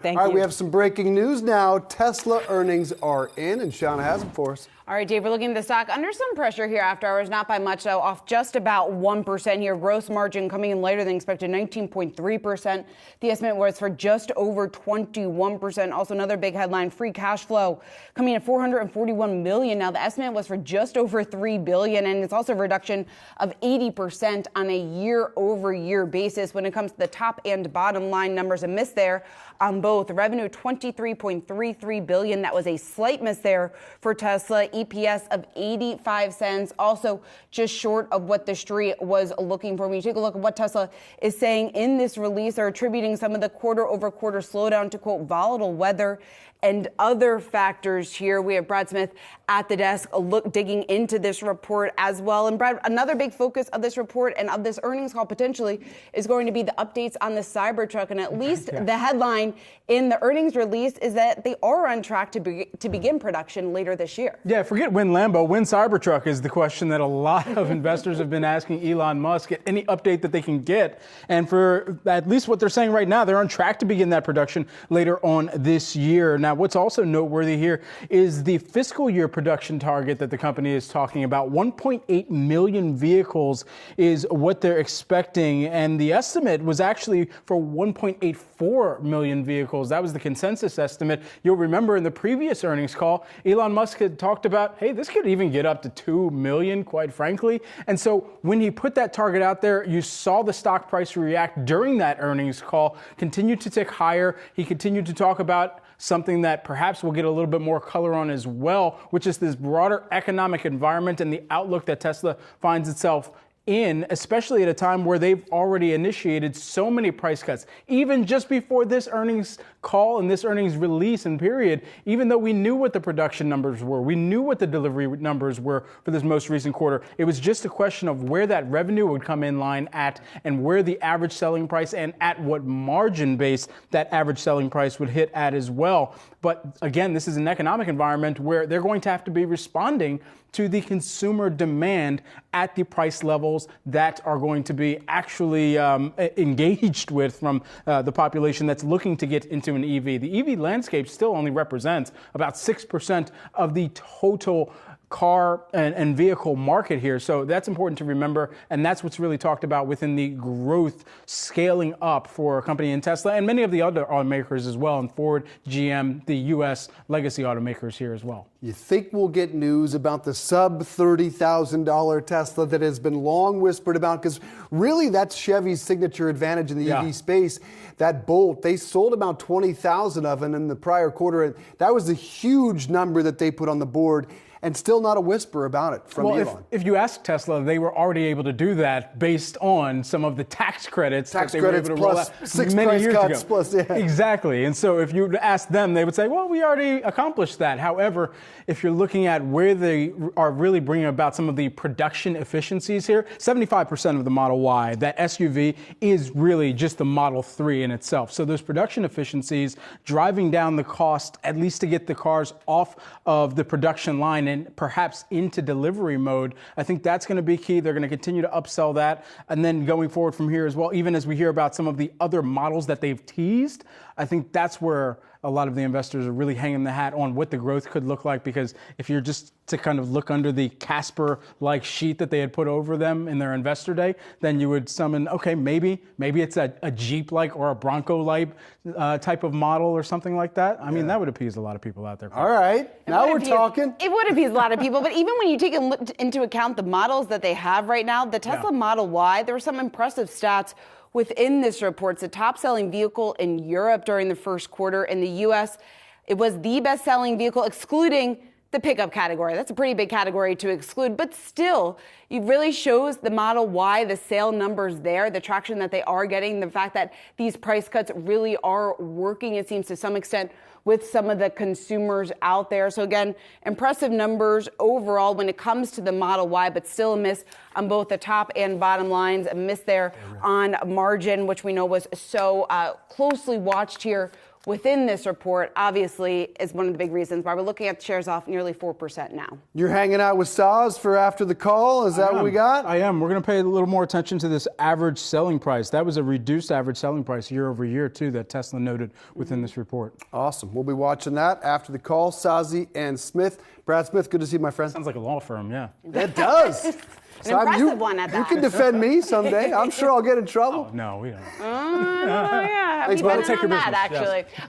Thank you. All right, we have some breaking news now. Tesla earnings are in, and Shauna has them for us. All right, Dave, we're looking at the stock under some pressure here after hours, not by much, though, off just about 1% here. Gross margin coming in later than expected, 19.3%. The estimate was for just over 21%. Also, another big headline, free cash flow coming in at $441 million. Now, the estimate was for just over $3 billion, and it's also a reduction of 80% on a year-over-year basis. When it comes to the top and bottom line numbers, a miss there on both. Revenue, $23.33 billion. That was a slight miss there for Tesla. EPS of 85 cents, also just short of what the street was looking for. When you take a look at what Tesla is saying in this release, they're attributing some of the quarter-over-quarter slowdown to, quote, volatile weather and other factors here. We have Brad Smith at the desk digging into this report as well. And Brad, another big focus of this report and of this earnings call potentially is going to be the updates on the Cybertruck. And at least the headline in the earnings release is that they are on track to begin production later this year. Yeah, forget when Lambo, when Cybertruck is the question that a lot of investors have been asking Elon Musk at any update that they can get. And for at least what they're saying right now, they're on track to begin that production later on this year. Now, what's also noteworthy here is the fiscal year production target that the company is talking about. 1.8 million vehicles is what they're expecting. And the estimate was actually for 1.84 million vehicles. That was the consensus estimate. You'll remember in the previous earnings call, Elon Musk had talked about, hey, this could even get up to 2 million, quite frankly. And so when he put that target out there, you saw the stock price react during that earnings call, continue to tick higher. He continued to talk about something that perhaps we'll get a little bit more color on as well, which is this broader economic environment and the outlook that Tesla finds itself in, especially at a time where they've already initiated so many price cuts. Even just before this earnings call and this earnings release and period, even though we knew what the production numbers were, we knew what the delivery numbers were for this most recent quarter, it was just a question of where that revenue would come in line at and where the average selling price and at what margin base that average selling price would hit at as well. But again, this is an economic environment where they're going to have to be responding to the consumer demand at the price levels that are going to be actually engaged with from the population that's looking to get into an EV. The EV landscape still only represents about 6% of the total car and vehicle market here. So that's important to remember. And that's what's really talked about within the growth scaling up for a company in Tesla and many of the other automakers as well, and Ford, GM, the U.S. legacy automakers here as well. You think we'll get news about the sub $30,000 Tesla that has been long whispered about? Because really that's Chevy's signature advantage in the EV space. That Bolt, they sold about 20,000 of them in the prior quarter. That was a huge number that they put on the board. And still not a whisper about it from Elon. If you ask Tesla, they were already able to do that based on some of the tax credits that they were able to roll out many years ago. Plus, Exactly. And so if you ask them, they would say, well, we already accomplished that. However, if you're looking at where they are really bringing about some of the production efficiencies here, 75% of the Model Y, that SUV, is really just the Model 3 in itself. So those production efficiencies driving down the cost, at least to get the cars off of the production line and perhaps into delivery mode, I think that's going to be key. They're going to continue to upsell that. And then going forward from here as well, even as we hear about some of the other models that they've teased, I think that's where a lot of the investors are really hanging the hat on what the growth could look like. Because if you're just to kind of look under the Casper-like sheet that they had put over them in their investor day, then you would summon, okay, maybe it's a Jeep-like or a Bronco-like type of model or something like that. I mean, that would appease a lot of people out there. All right, now we're talking. It would appease a lot of people, but even when you take into account the models that they have right now, the Tesla Model Y, there were some impressive stats within this report. It's the top-selling vehicle in Europe during the first quarter. In the U.S., it was the best-selling vehicle, excluding the pickup category. That's a pretty big category to exclude, but still, it really shows the Model Y, the sale numbers there, the traction that they are getting, the fact that these price cuts really are working, it seems, to some extent, with some of the consumers out there. So again, impressive numbers overall when it comes to the Model Y, but still a miss on both the top and bottom lines, a miss there on margin, which we know was so closely watched here within this report, obviously, is one of the big reasons why we're looking at shares off nearly 4% now. You're hanging out with Saz for after the call? Is that what we got? I am. We're going to pay a little more attention to this average selling price. That was a reduced average selling price year over year, too, that Tesla noted within this report. Awesome. We'll be watching that after the call. Sazi and Smith. Brad Smith, good to see you, my friend. Sounds like a law firm, yeah. It does. Impressive one at that. You can defend me someday. I'm sure I'll get in trouble. No, we don't. Yeah, Thanks, we've buddy. been Take on your that, business, yes. actually.